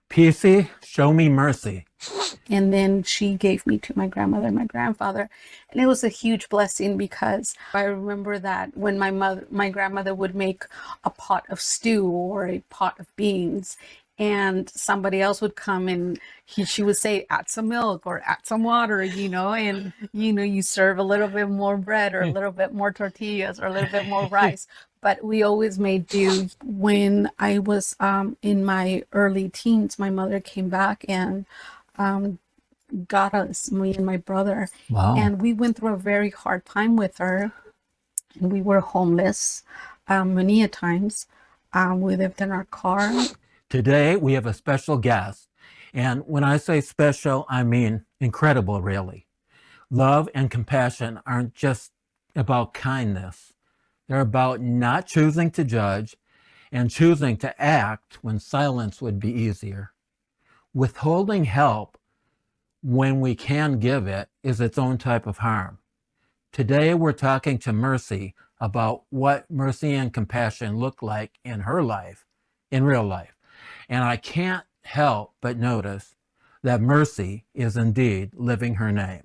pcSHOWme mercy. And then she gave me to my grandmother and my grandfather. And it was a huge blessing because I remember that when my grandmother would make a pot of stew or a pot of beans, and somebody else would come and she would say, add some milk or add some water, and, you serve a little bit more bread or a little bit more tortillas or a little bit more rice. But we always made do. When I was in my early teens, my mother came back and got us, me and my brother. Wow. And we went through a very hard time with her. And we were homeless many a times. We lived in our car. Today, we have a special guest. And when I say special, I mean incredible, really. Love and compassion aren't just about kindness. They're about not choosing to judge and choosing to act when silence would be easier. Withholding help when we can give it is its own type of harm. Today, we're talking to Mercy about what mercy and compassion look like in her life, in real life. And I can't help but notice that mercy is indeed living her name.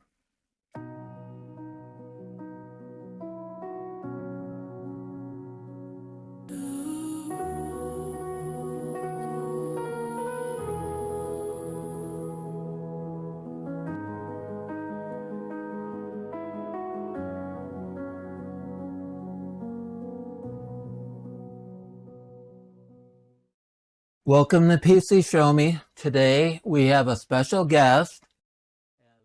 Welcome to pcSHOWme. Today we have a special guest,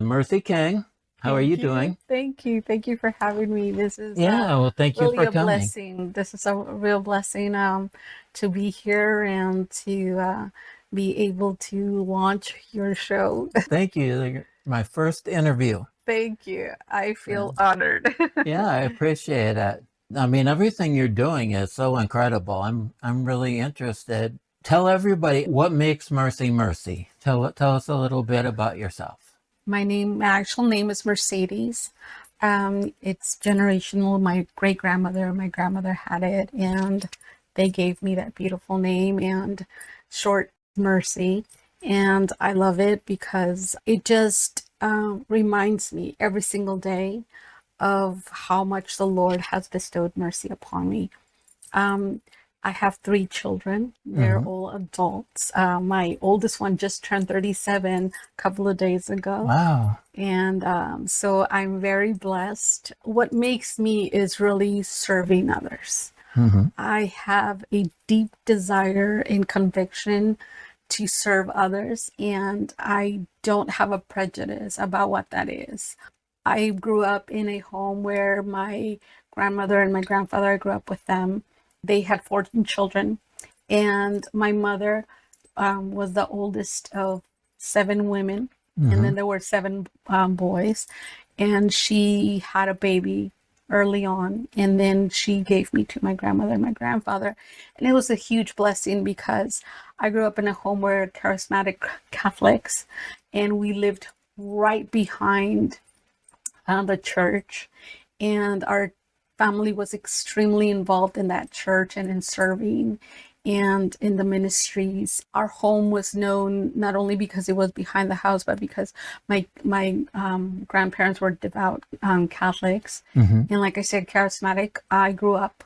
Mercy King. How are you doing? Thank you. Thank you for having me. This is well, thank you really for a coming. blessing. This is a real blessing to be here and to be able to launch your show. Thank you. My first interview. Thank you. I feel honored. Yeah, I appreciate it. I mean, everything you're doing is so incredible. I'm really interested. Tell everybody what makes Mercy Mercy. Tell us a little bit about yourself. My actual name is Mercedes. It's generational. My great-grandmother and my grandmother had it, and they gave me that beautiful name and short Mercy. And I love it because it just reminds me every single day of how much the Lord has bestowed mercy upon me. I have 3 children. They're all adults. My oldest one just turned 37 a couple of days ago. Wow. And so I'm very blessed. What makes me is really serving others. I have a deep desire and conviction to serve others, and I don't have a prejudice about what that is. I grew up in a home where my grandmother and my grandfather, I grew up with them. They had 14 children, and my mother was the oldest of 7 women, and then there were 7 boys, and she had a baby early on, and then she gave me to my grandmother and my grandfather. And it was a huge blessing because I grew up in a home where charismatic Catholics, and we lived right behind the church, and our family was extremely involved in that church and in serving and in the ministries. Our home was known not only because it was behind the house, but because my grandparents were devout Catholics. And like I said, charismatic. I grew up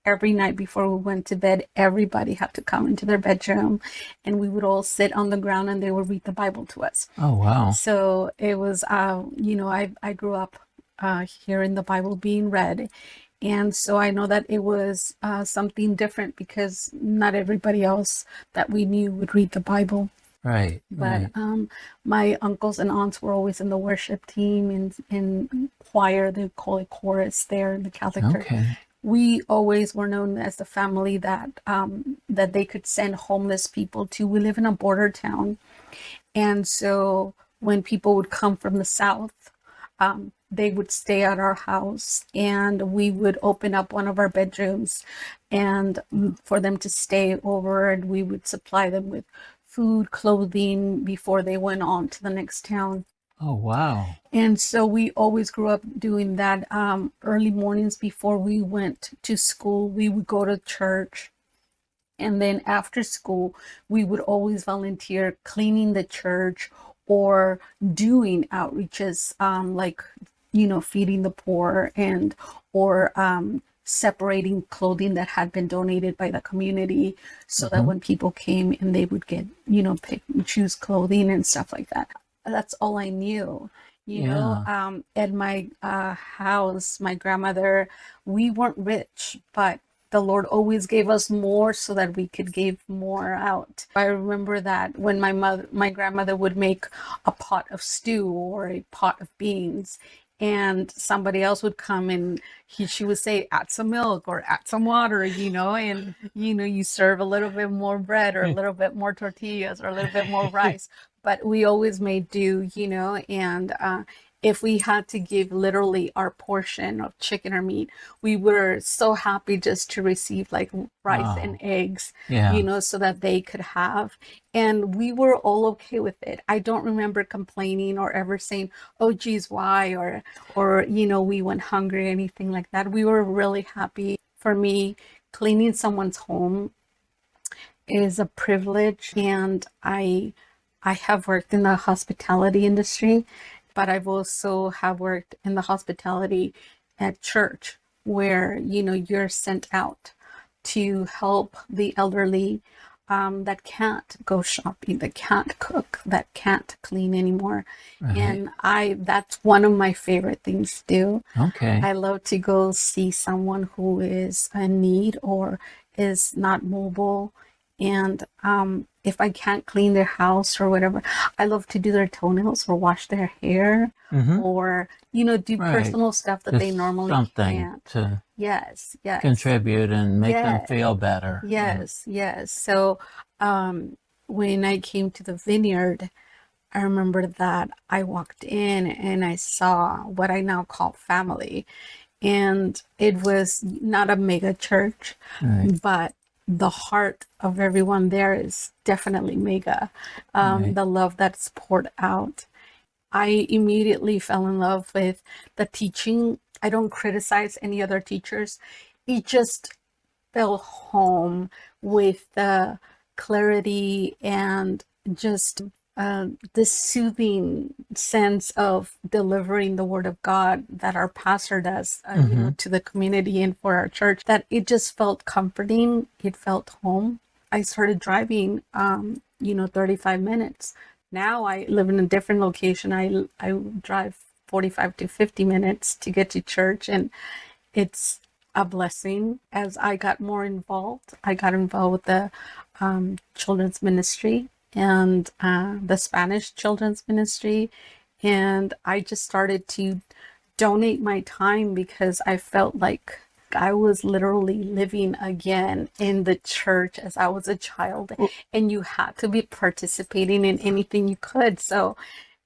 every night before we went to bed, everybody had to come into their bedroom, and we would all sit on the ground and they would read the Bible to us. Oh, wow. So it was, I grew up hearing the Bible being read. And so I know that it was something different because not everybody else that we knew would read the Bible. Right. But my uncles and aunts were always in the worship team and in choir. They call it chorus there in the Catholic Church. We always were known as the family that that they could send homeless people to. We live in a border town, and so when people would come from the south, they would stay at our house, and we would open up one of our bedrooms and for them to stay over, and we would supply them with food, clothing before they went on to the next town. Oh, wow. And so we always grew up doing that. Early mornings before we went to school, we would go to church, And then after school, we would always volunteer cleaning the church or doing outreaches, like, feeding the poor and or separating clothing that had been donated by the community so that when people came and they would get, pick and choose clothing and stuff like that. That's all I knew. At my house, my grandmother, we weren't rich, but the Lord always gave us more so that we could give more out. I remember that when my grandmother would make a pot of stew or a pot of beans, and somebody else would come and she would say, add some milk or add some water, and you serve a little bit more bread or a little bit more tortillas or a little bit more rice. But we always made do, and if we had to give literally our portion of chicken or meat, we were so happy just to receive like rice and eggs, so that they could have. And we were all okay with it. I don't remember complaining or ever saying, oh, geez, why? Or, we went hungry, anything like that. We were really happy. For me, cleaning someone's home is a privilege. And I have worked in the hospitality industry, but I've also have worked in the hospitality at church where, you're sent out to help the elderly that can't go shopping, that can't cook, that can't clean anymore. And that's one of my favorite things to do. Okay. I love to go see someone who is in need or is not mobile. And if I can't clean their house or whatever, I love to do their toenails or wash their hair or, do personal stuff that they normally can't. To Yes. contribute and make them feel better. Yes. So when I came to the Vineyard, I remember that I walked in and I saw what I now call family. And it was not a mega church, but the heart of everyone there is definitely mega. The love that's poured out. I immediately fell in love with the teaching. I don't criticize any other teachers. It just felt home with the clarity and just this soothing sense of delivering the word of God that our pastor does, to the community and for our church, that it just felt comforting. It felt home. I started driving, 35 minutes. Now I live in a different location. I drive 45 to 50 minutes to get to church, and it's a blessing. As I got more involved, I got involved with the children's ministry and the Spanish children's ministry, and I just started to donate my time because I felt like I was literally living again in the church as I was a child, and you had to be participating in anything you could. So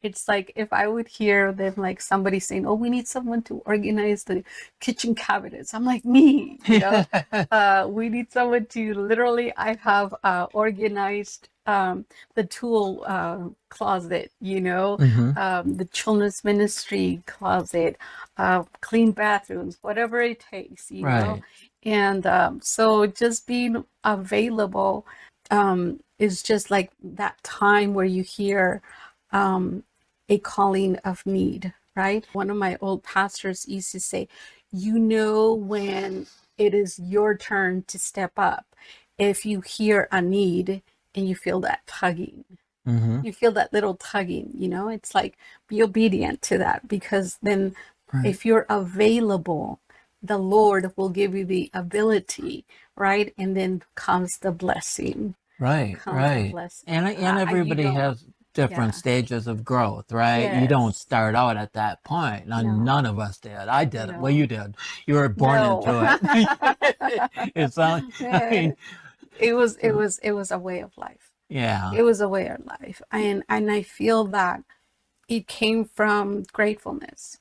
it's like if I would hear them, like somebody saying, oh, we need someone to organize the kitchen cabinets. I'm like, me, we need someone to literally, I have organized the tool closet, the children's ministry closet, clean bathrooms, whatever it takes, know. And so just being available is just like that time where you hear a calling of need, right? One of my old pastors used to say, when it is your turn to step up, if you hear a need and you feel that tugging, you feel that little tugging, it's like, be obedient to that, because then if you're available, the Lord will give you the ability, right? And then comes the blessing. Right. And everybody has different stages of growth, right? Yes. You don't start out at that point. None of us did. I did it. Well, you did. You were born into it. It's it was a way of life. Yeah. It was a way of life. And I feel that it came from gratefulness.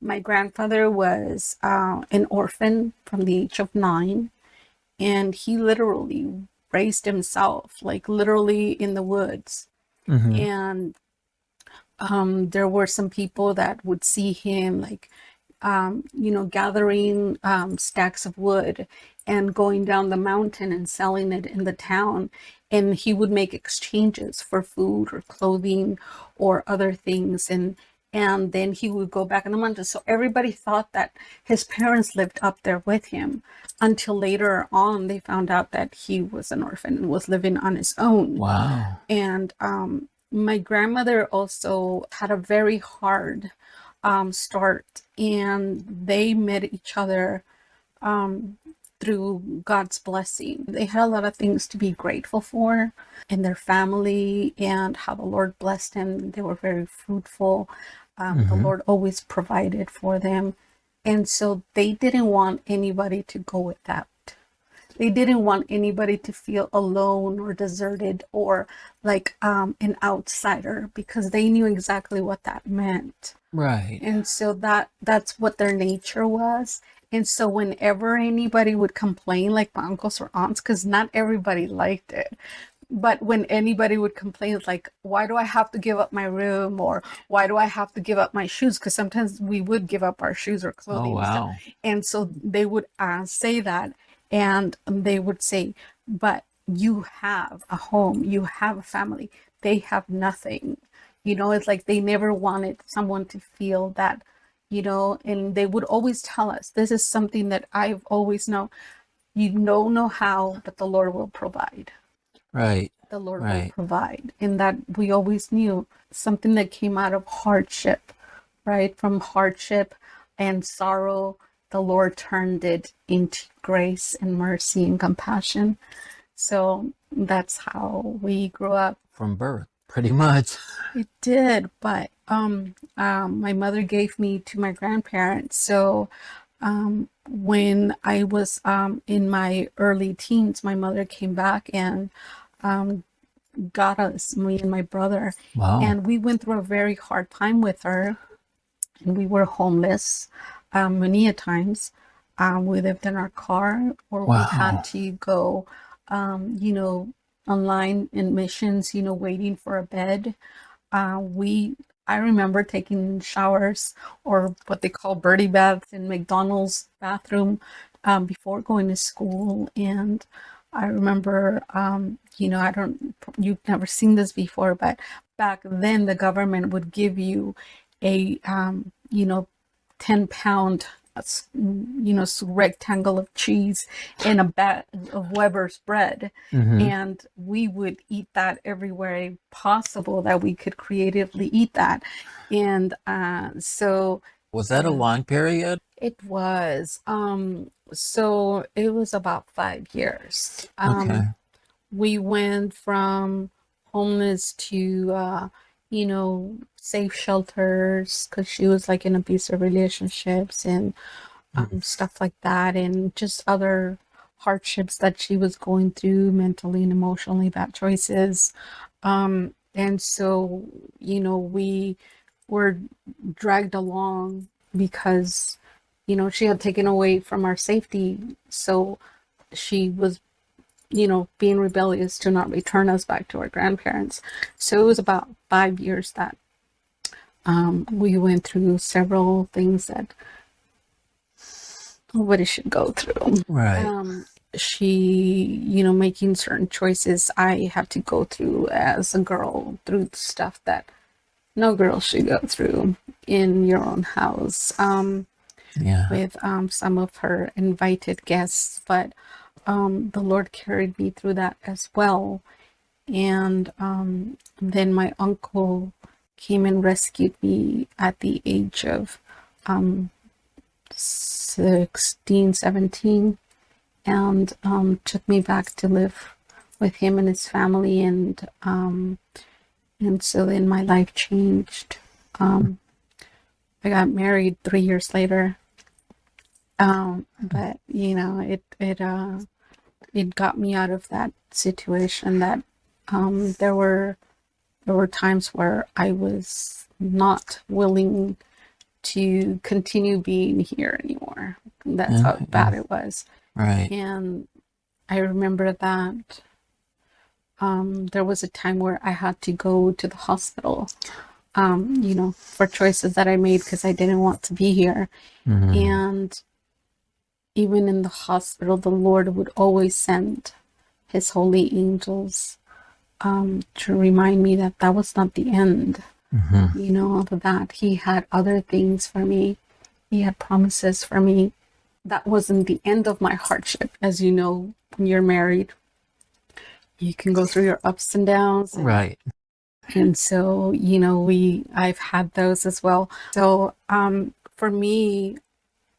My grandfather was an orphan from the age of 9, and he literally raised himself, like literally in the woods. And there were some people that would see him like, gathering stacks of wood and going down the mountain and selling it in the town. And he would make exchanges for food or clothing or other things. And then he would go back in the mountains. So everybody thought that his parents lived up there with him, until later on they found out that he was an orphan and was living on his own. Wow. And my grandmother also had a very hard start, and they met each other through God's blessing. They had a lot of things to be grateful for in their family, and how the Lord blessed them. They were very fruitful. The Lord always provided for them. And so they didn't want anybody to go without. They didn't want anybody to feel alone or deserted or like an outsider, because they knew exactly what that meant. Right. And so that's what their nature was. And so whenever anybody would complain, like my uncles or aunts, because not everybody liked it, but when anybody would complain, like, why do I have to give up my room, or why do I have to give up my shoes? Because sometimes we would give up our shoes or clothing. Oh, wow. And so they would say that, and they would say, but you have a home, you have a family. They have nothing. It's like they never wanted someone to feel that, and they would always tell us, this is something that I've always known. You don't know how, but the Lord will provide. Right. The Lord will Right. provide. And that we always knew, something that came out of hardship, right? From hardship and sorrow, the Lord turned it into grace and mercy and compassion. So that's how we grew up. From birth, pretty much. It did, but my mother gave me to my grandparents. So when I was in my early teens, my mother came back and got us, me and my brother. Wow. And we went through a very hard time with her, and we were homeless many a times. We lived in our car, or we had to go, online in missions, waiting for a bed. I remember taking showers, or what they call birdie baths, in McDonald's bathroom before going to school. And I remember, you've never seen this before, but back then the government would give you a, 10-pound, rectangle of cheese and a bag of Weber's bread. And we would eat that every way possible that we could creatively eat that. And so... Was that a long period? It was. So it was about 5 years. Okay. We went from homeless to, safe shelters, because she was like in abusive relationships and stuff like that, and just other hardships that she was going through mentally and emotionally, bad choices. And so, we were dragged along because, she had taken away from our safety. So she was, being rebellious to not return us back to our grandparents. So it was about 5 years that we went through several things that nobody should go through. Right. She, making certain choices I had to go through as a girl, through stuff that no girl should go through in your own house, with some of her invited guests. But the Lord carried me through that as well. And then my uncle came and rescued me at the age of 16, 17, and took me back to live with him and his family. And so then my life changed. I got married 3 years later. But it got me out of that situation. That there were times where I was not willing to continue being here anymore. That's how bad it was. Right. And I remember that there was a time where I had to go to the hospital, for choices that I made because I didn't want to be here. And even in the hospital, the Lord would always send his holy angels to remind me that that was not the end, you know, that he had other things for me. He had promises for me. That wasn't the end of my hardship. As you know, when you're married, you can go through your ups and downs. Right. And so, you know, I've had those as well. So for me,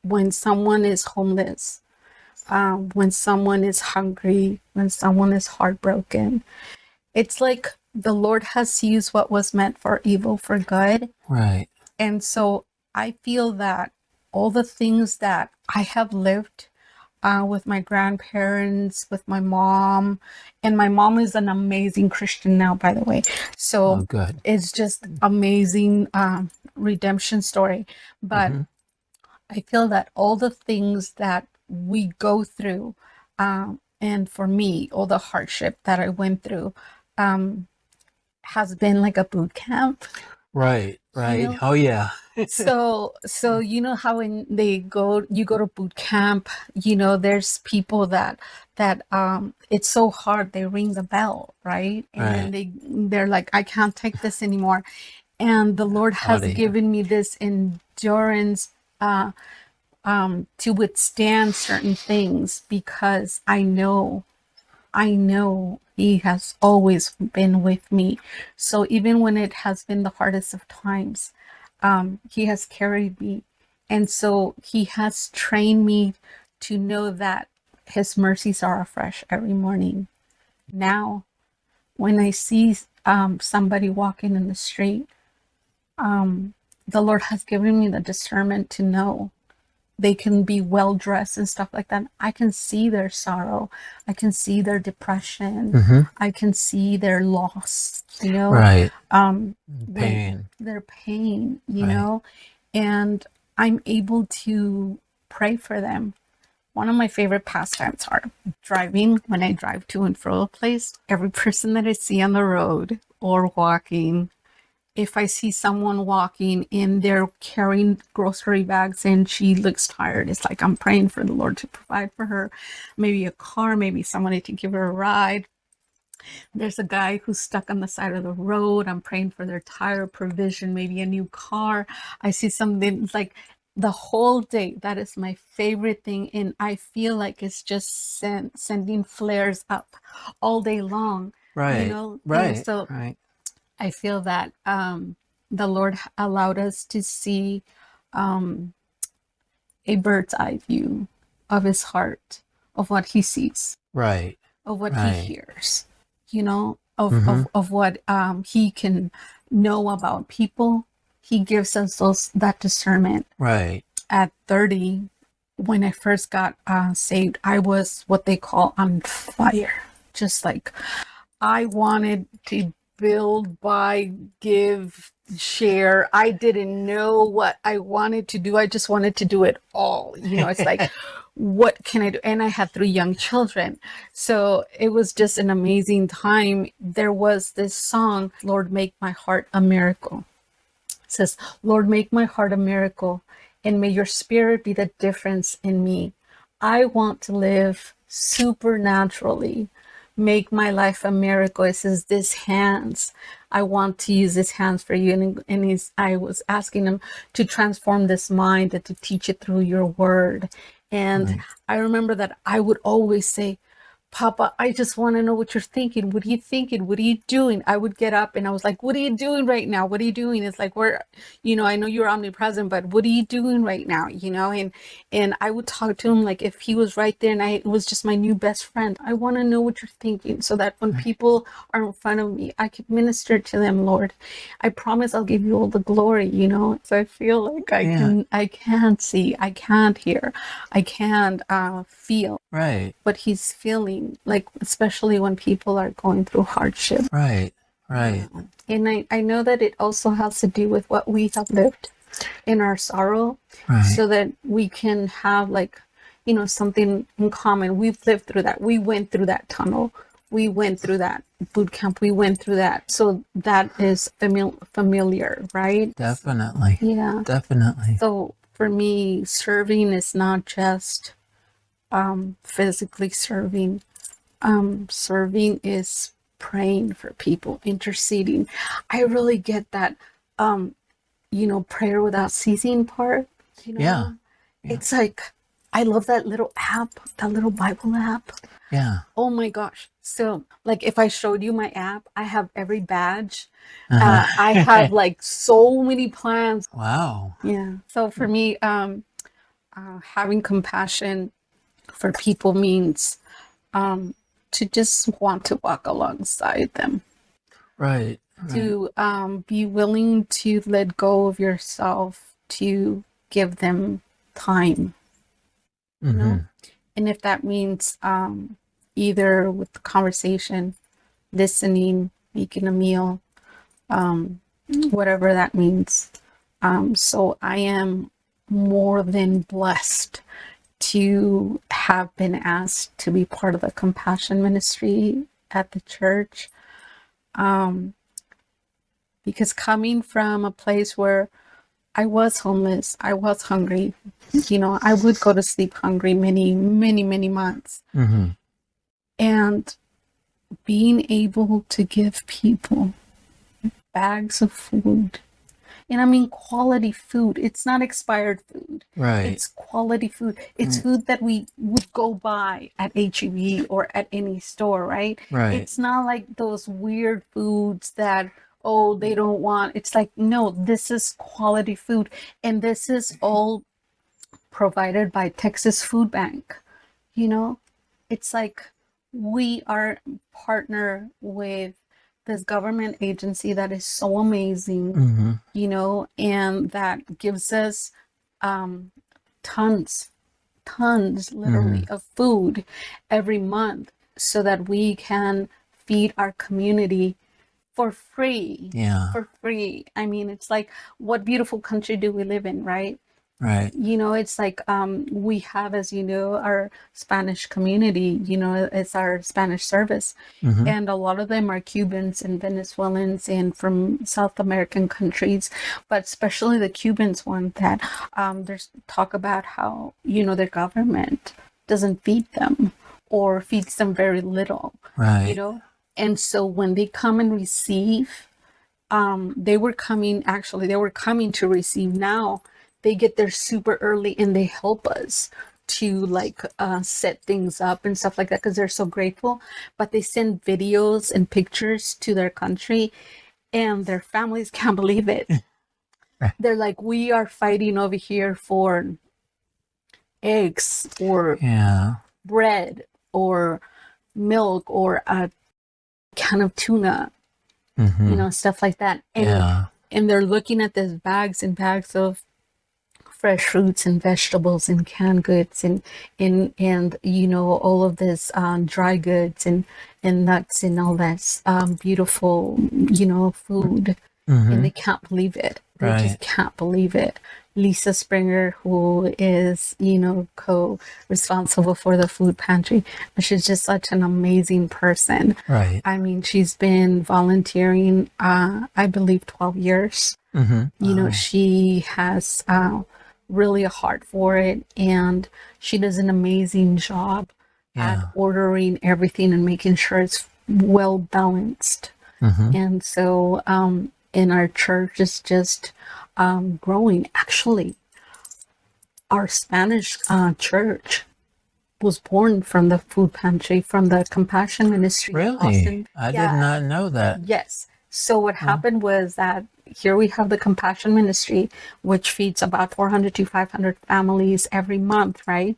when someone is homeless, when someone is hungry, when someone is heartbroken, it's like the Lord has used what was meant for evil for good. Right. And so I feel that all the things that I have lived with my grandparents, with my mom, and my mom is an amazing Christian now, by the way. So Oh, good. it's just amazing redemption story. But I feel that all the things that we go through, and for me, all the hardship that I went through, has been like a boot camp. Right. Right. You know? Oh, yeah. So you know how when you go to boot camp, you know, there's people that it's so hard, they ring the bell, right? And then Right. they're like, I can't take this anymore. And the Lord has Howdy. given me this endurance to withstand certain things, because I know he has always been with me. So even when it has been the hardest of times, he has carried me. And so he has trained me to know that his mercies are afresh every morning. Now, when I see somebody walking in the street, the Lord has given me the discernment to know they can be well dressed and stuff like that. I can see their sorrow. I can see their depression. I can see their loss, you know, Right. their Pain. pain, you Right. know, and I'm able to pray for them. One of my favorite pastimes are driving. When I drive to and fro a place, every person that I see on the road or walking, if I see someone walking and they're carrying grocery bags and she looks tired, it's like I'm praying for the Lord to provide for her. Maybe a car, maybe somebody to give her a ride. There's a guy who's stuck on the side of the road. I'm praying for their tire provision, maybe a new car. I see something like the whole day. That is my favorite thing. And I feel like it's just sending flares up all day long, Right. you know? And Right. so Right. I feel that the Lord allowed us to see a bird's eye view of his heart, of what he sees, Right. of what he Right. hears, you know, of what he can know about people. He gives us that discernment. Right. At 30, when I first got saved, I was what they call on fire. Just like I wanted to build, buy, give, share. I didn't know what I wanted to do. I just wanted to do it all. You know, it's like, what can I do? And I had 3 young children. So it was just an amazing time. There was this song, Lord, Make My Heart a Miracle. It says, Lord, make my heart a miracle, and may your spirit be the difference in me. I want to live supernaturally. Make my life a miracle. It says, this hands, I want to use this hands for you. And I was asking him to transform this mind and to teach it through your word. And Right. I remember that I would always say, Papa, I just want to know what you're thinking. What are you thinking? What are you doing? I would get up and I was like, what are you doing right now? What are you doing? It's like, where, you know, I know you're omnipresent, but what are you doing right now? You know, and I would talk to him like if he was right there and I was just my new best friend. I want to know what you're thinking so that when people are in front of me, I could minister to them, Lord. I promise I'll give you all the glory, you know. So I feel like I can't see, I can't hear, I can't feel Right. what he's feeling, like especially when people are going through hardship. Right. Right. And I know that it also has to do with what we have lived in our sorrow, Right. so that we can have, like, you know, something in common. We've lived through that. We went through that tunnel. We went through that boot camp. We went through that. So that is familiar, right? Definitely. Yeah. Definitely. So for me, serving is not just physically serving. Serving is praying for people, interceding. I really get that, prayer without ceasing part, Yeah. It's like, I love that little app, that little Bible app. Yeah. Oh my gosh. So like if I showed you my app, I have every badge. I have like so many plans. Wow. Yeah. So for me, having compassion for people means to just want to walk alongside them, Right. to be willing to let go of yourself, to give them time, you know? And if that means either with the conversation, listening, making a meal, whatever that means. So I am more than blessed to have been asked to be part of the compassion ministry at the church. Because coming from a place where I was homeless, I was hungry, I would go to sleep hungry many, many, many months. And being able to give people bags of food, and I mean quality food. It's not expired food. Right. It's quality food. It's food that we would go buy at HEB or at any store, right? Right. It's not like those weird foods that, oh, they don't want. It's like, no, this is quality food. And this is all provided by Texas Food Bank. It's like we are partner with this government agency that is so amazing, and that gives us tons literally of food every month so that we can feed our community for free. Yeah. For free. I mean, it's like, what beautiful country do we live in, right? Right. It's like we have, as you know, our Spanish community, it's our Spanish service. And a lot of them are Cubans and Venezuelans and from South American countries, but especially the Cubans one that there's talk about how, their government doesn't feed them or feeds them very little, Right. And so when they come and receive, they were coming to receive. Now they get there super early and they help us to like set things up and stuff like that because they're so grateful. But they send videos and pictures to their country and their families can't believe it. They're like, we are fighting over here for eggs or bread or milk or a can of tuna, stuff like that. And they're looking at these bags and bags of fresh fruits and vegetables and canned goods and all of this dry goods and nuts and all that beautiful food. And they can't believe it. They just can't believe it. Lisa Springer, who is co-responsible for the food pantry, she's just such an amazing person. Right. I mean, she's been volunteering I believe 12 years. She has really a heart for it, and she does an amazing job at ordering everything and making sure it's well balanced. And so and our church is just growing. Actually, our Spanish church was born from the food pantry, from the Compassion Ministry. Really? Austin. I did not know that. Yes. So what happened was that here we have the Compassion Ministry, which feeds about 400 to 500 families every month, right?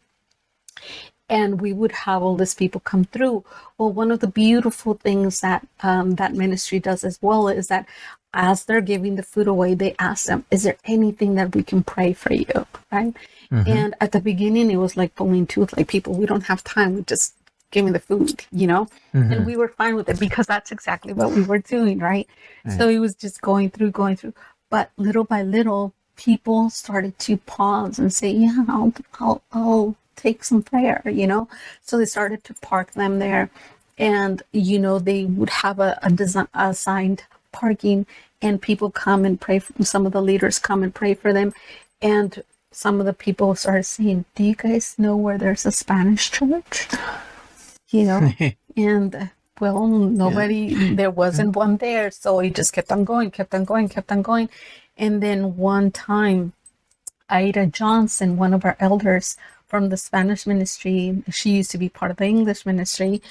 And we would have all these people come through. Well, one of the beautiful things that that ministry does as well is that as they're giving the food away, they ask them, is there anything that we can pray for you, right? And at the beginning, it was like pulling tooth, like people, we don't have time, we just give me the food, and we were fine with it because that's exactly what we were doing, right? So it was just going through. But little by little, people started to pause and say, yeah, I'll take some prayer, So they started to park them there, and they would have a assigned parking, and people come and pray. Some of the leaders come and pray for them, and some of the people started saying, do you guys know where there's a Spanish church? You know, and well, nobody, there wasn't one there. So he just kept on going, kept on going, kept on going. And then one time, Ida Johnson, one of our elders from the Spanish ministry, she used to be part of the English ministry,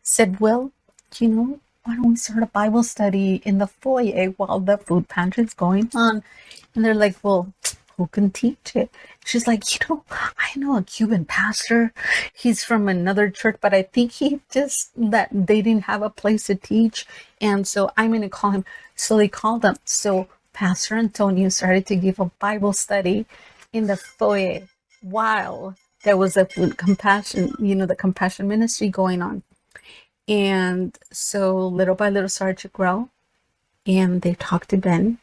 said, well, you know, why don't we start a Bible study in the foyer while the food pantry is going on? And they're like, well, who can teach it? She's like, you know, I know a Cuban pastor. He's from another church, but I think he just, that they didn't have a place to teach. And so I'm going to call him. So they called him. So Pastor Antonio started to give a Bible study in the foyer while there was a food compassion, you know, the compassion ministry going on. And so little by little started to grow. And they talked to Ben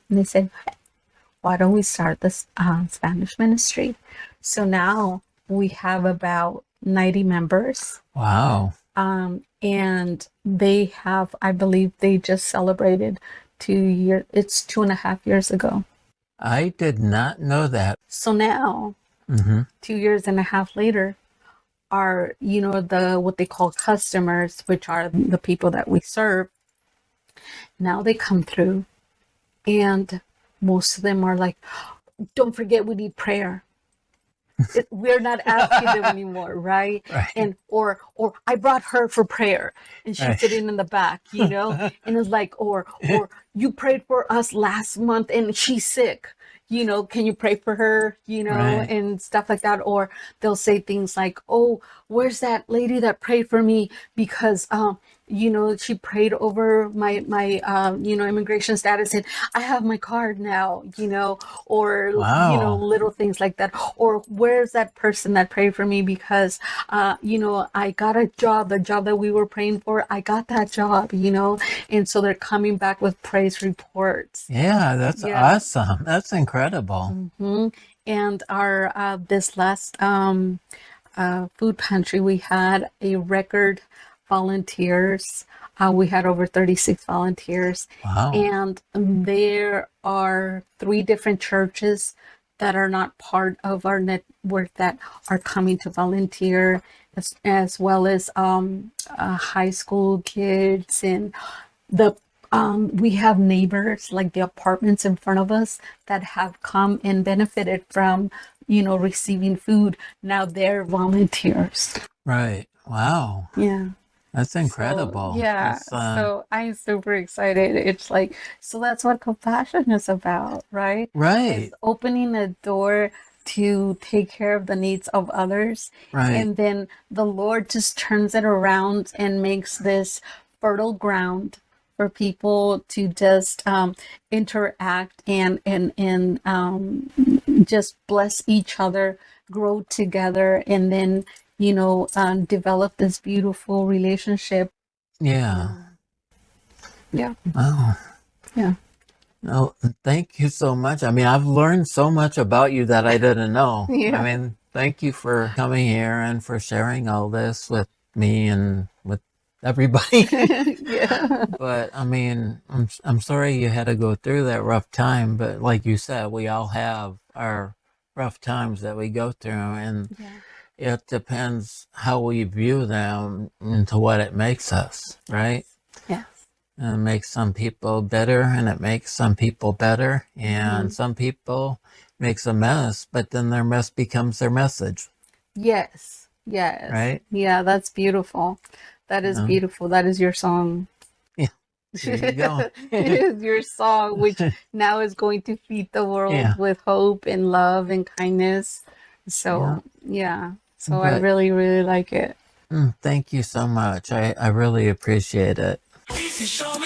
and they said, why don't we start this Spanish ministry? So now we have about 90 members. Wow. And they have, I believe they just celebrated 2 years, it's 2.5 years ago. I did not know that. So now, 2.5 years later, are, you know, the what they call customers, which are the people that we serve, now they come through and most of them are like, don't forget we need prayer. We're not asking them anymore, right? And or I brought her for prayer and she's sitting in the back, you know, and it's like, or you prayed for us last month and she's sick, you know, can you pray for her, you know, and stuff like that. Or they'll say things like, oh, where's that lady that prayed for me because you know, she prayed over my you know, immigration status and I have my card now, you know, or, you know, little things like that. Or where's that person that prayed for me because, you know, I got a job, the job that we were praying for, I got that job, you know, and so they're coming back with praise reports. Yeah, that's awesome. That's incredible. And our, this last food pantry, we had a record volunteers. We had over 36 volunteers. Wow. And there are 3 different churches that are not part of our network that are coming to volunteer, as well as high school kids. And the we have neighbors, like the apartments in front of us, that have come and benefited from, you know, receiving food. Now they're volunteers. Right. Wow. Yeah. That's incredible. So, yeah. So I'm super excited. It's like, so that's what compassion is about, right? Right. It's opening a door to take care of the needs of others. Right. And then the Lord just turns it around and makes this fertile ground for people to just interact and just bless each other, grow together, and then, you know, develop this beautiful relationship. Yeah. Yeah. Oh. Yeah. Oh, thank you so much. I mean, I've learned so much about you that I didn't know. Yeah. I mean, thank you for coming here and for sharing all this with me and with everybody. Yeah. But I mean, I'm sorry you had to go through that rough time, but like you said, we all have our rough times that we go through, and it depends how we view them into what it makes us, right? Yes. And it makes some people bitter and it makes some people better, and some people makes a mess, but then their mess becomes their message. Yes. Yes. Right? Yeah, that's beautiful. That is beautiful. That is your song. Yeah. There you go. It is your song, which now is going to feed the world with hope and love and kindness. So, So I really, really like it. Thank you so much. I really appreciate it. pcSHOWme.